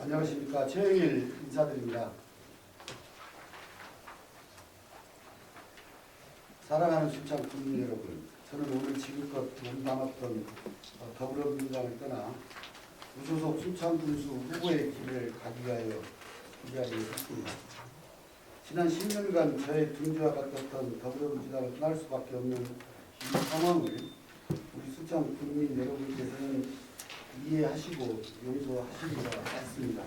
안녕하십니까. 최영일 인사드립니다. 사랑하는 순창 국민 여러분, 저는 오늘 지금껏 몸담았던 더불어민주당을 떠나 무소속 순창군수 후보의 길을 가기 위하여 이 자리에 섰습니다. 지난 10년간 저의 등주와 같았던 더불어민주당을 떠날 수밖에 없는 이 상황을 우리 순창 국민 여러분께서는 이해하시고 용서하시리라 믿습니다.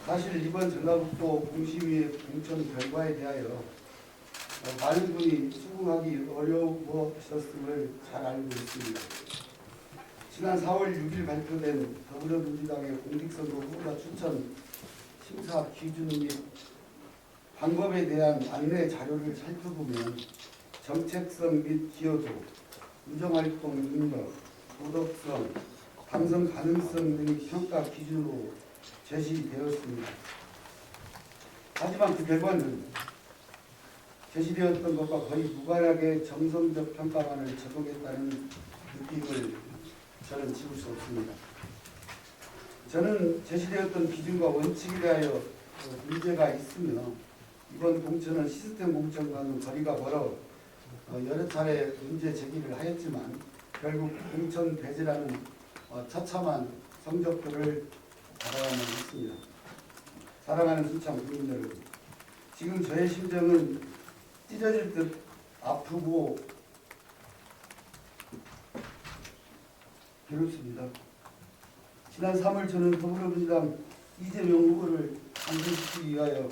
사실 이번 전라북도 공시위의 공천 결과에 대하여 많은 분이 수긍하기 어려우셨음을 잘 알고 있습니다. 지난 4월 6일 발표된 더불어민주당의 공직선거 후보자 추천 심사 기준 및 방법에 대한 안내 자료를 살펴보면 정책성 및 기여도, 의정활동 능력, 도덕성, 당선 가능성 등의 평가 기준으로 제시되었습니다. 하지만 그 결과는 제시되었던 것과 거의 무관하게 정성적 평가만을 적용했다는 느낌을 저는 지울 수 없습니다. 저는 제시되었던 기준과 원칙에 대하여 문제가 있으며 이번 공천은 시스템 공천과는 거리가 멀어 여러 차례 문제 제기를 하였지만 결국 공천 배제라는 처참한 성적표를 받아야만 했습니다. 사랑하는 순창 국민 여러분, 지금 저의 심정은 찢어질 듯 아프고 괴롭습니다. 지난 3월 저는 더불어민주당 이재명 후보를 당선시키기 위하여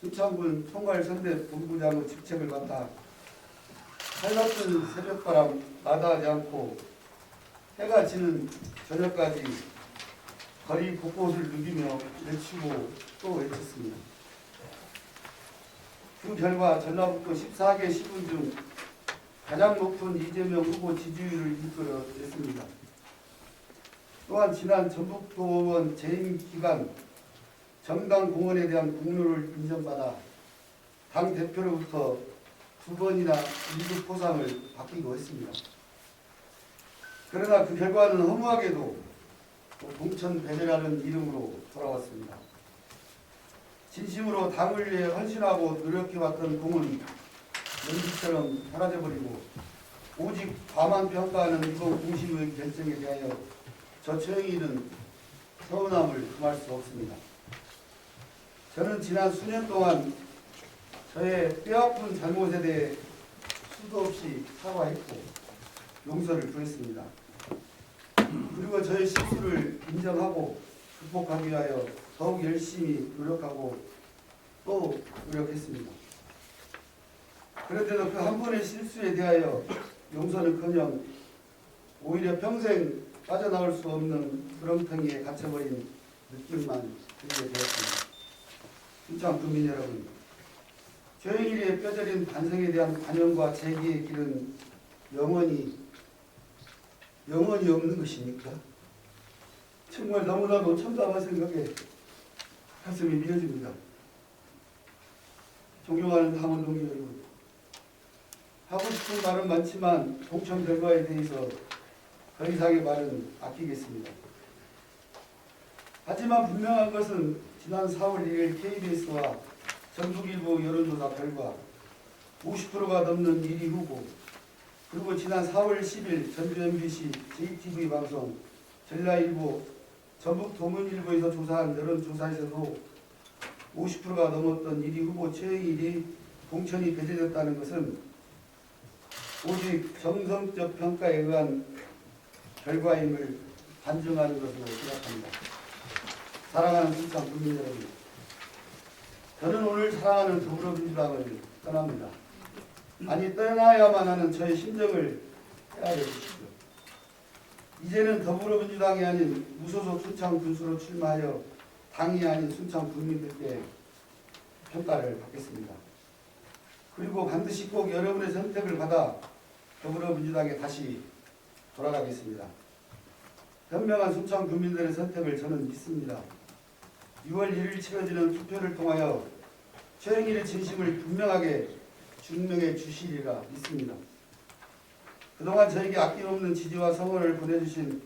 순창군 총괄선대 본부장의 직책을 맡아 살같은 새벽바람 마다하지 않고 해가 지는 저녁까지 거리 곳곳을 누비며 외치고 또 외쳤습니다. 그 결과 전라북도 14개 시군 중 가장 높은 이재명 후보 지지율을 이끌어냈습니다. 또한 지난 전북도의원 재임 기간 정당 공헌에 대한 공로를 인정받아 당 대표로부터 2번이나 1급 포상을 받기도 했습니다. 그러나 그 결과는 허무하게도 공천 배제라는 이름으로 돌아왔습니다. 진심으로 당을 위해 헌신하고 노력해왔던 공은 연기처럼 사라져버리고 오직 과만 평가하는 이번 공시의 결정에 대하여 저 최영일은 서운함을 금할 수 없습니다. 저는 지난 수년 동안 저의 뼈아픈 잘못에 대해 수도 없이 사과했고 용서를 구했습니다. 그리고 저의 실수를 인정하고 극복하기 위하여 더욱 열심히 노력하고 또 노력했습니다. 그런데도 그 한 번의 실수에 대하여 용서는커녕 오히려 평생 빠져나올 수 없는 구렁텅이에 갇혀버린 느낌만 들게 되었습니다. 순창 국민 여러분, 최영일의 뼈저린 반성에 대한 관용과 재기의 길은 영원히 없는 것입니까? 정말 너무나도 참담한 생각에 가슴이 미어집니다. 존경하는 당원 동지 여러분, 하고 싶은 말은 많지만 공천 결과에 대해서 더 이상의 말은 아끼겠습니다. 하지만 분명한 것은 지난 4월 1일 KBS와 전북일보 여론조사 결과 50%가 넘는 1위 후보, 그리고 지난 4월 10일 전주 MBC, JTV 방송, 전라일보, 전북도문일보에서 조사한 여론조사에서도 50%가 넘었던 1위 후보 최영일이 공천이 배제됐다는 것은 오직 정성적 평가에 의한 결과임을 반증하는 것으로 생각합니다. 사랑하는 순창 국민 여러분, 저는 오늘 사랑하는 더불어민주당을 떠납니다. 아니, 떠나야만 하는 저의 심정을 헤아려 주십시오. 이제는 더불어민주당이 아닌 무소속 순창 군수로 출마하여 당이 아닌 순창 국민들께 평가를 받겠습니다. 그리고 반드시 꼭 여러분의 선택을 받아 더불어민주당에 다시 돌아가겠습니다. 현명한 순창 국민들의 선택을 저는 믿습니다. 6월 1일 치러지는 투표를 통하여 최영일의 진심을 분명하게 증명해 주시리라 믿습니다. 그동안 저에게 아낌없는 지지와 성원을 보내주신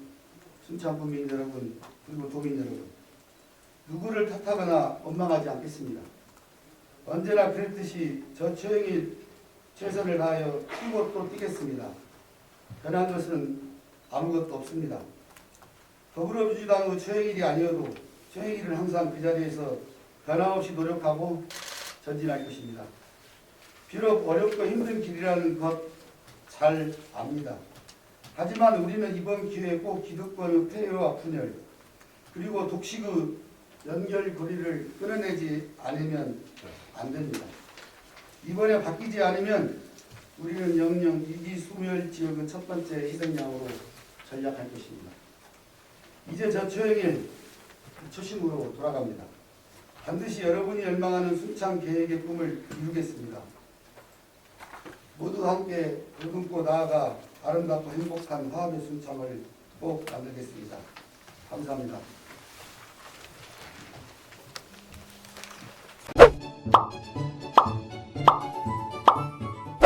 순천 국민 여러분, 그리고 도민 여러분, 누구를 탓하거나 원망하지 않겠습니다. 언제나 그랬듯이 저 최영일 최선을 다하여 뛰고 또 뛰겠습니다. 변한 것은 아무것도 없습니다. 더불어민주당의 최영일이 아니어도 최영일은 항상 그 자리에서 변함없이 노력하고 전진할 것입니다. 비록 어렵고 힘든 길이라는 것 잘 압니다. 하지만 우리는 이번 기회에 꼭 기득권의 폐해와 분열, 그리고 독식의 연결고리를 끊어내지 않으면 안 됩니다. 이번에 바뀌지 않으면 우리는 영영 위기 소멸 지역의 첫 번째 희생양으로 전락할 것입니다. 이제 저 최영일 초심으로 돌아갑니다. 반드시 여러분이 열망하는 순창 계획의 꿈을 이루겠습니다. 모두 함께 더듬고 나아가 아름답고 행복한 화합의 순창을 꼭 만들겠습니다. 감사합니다.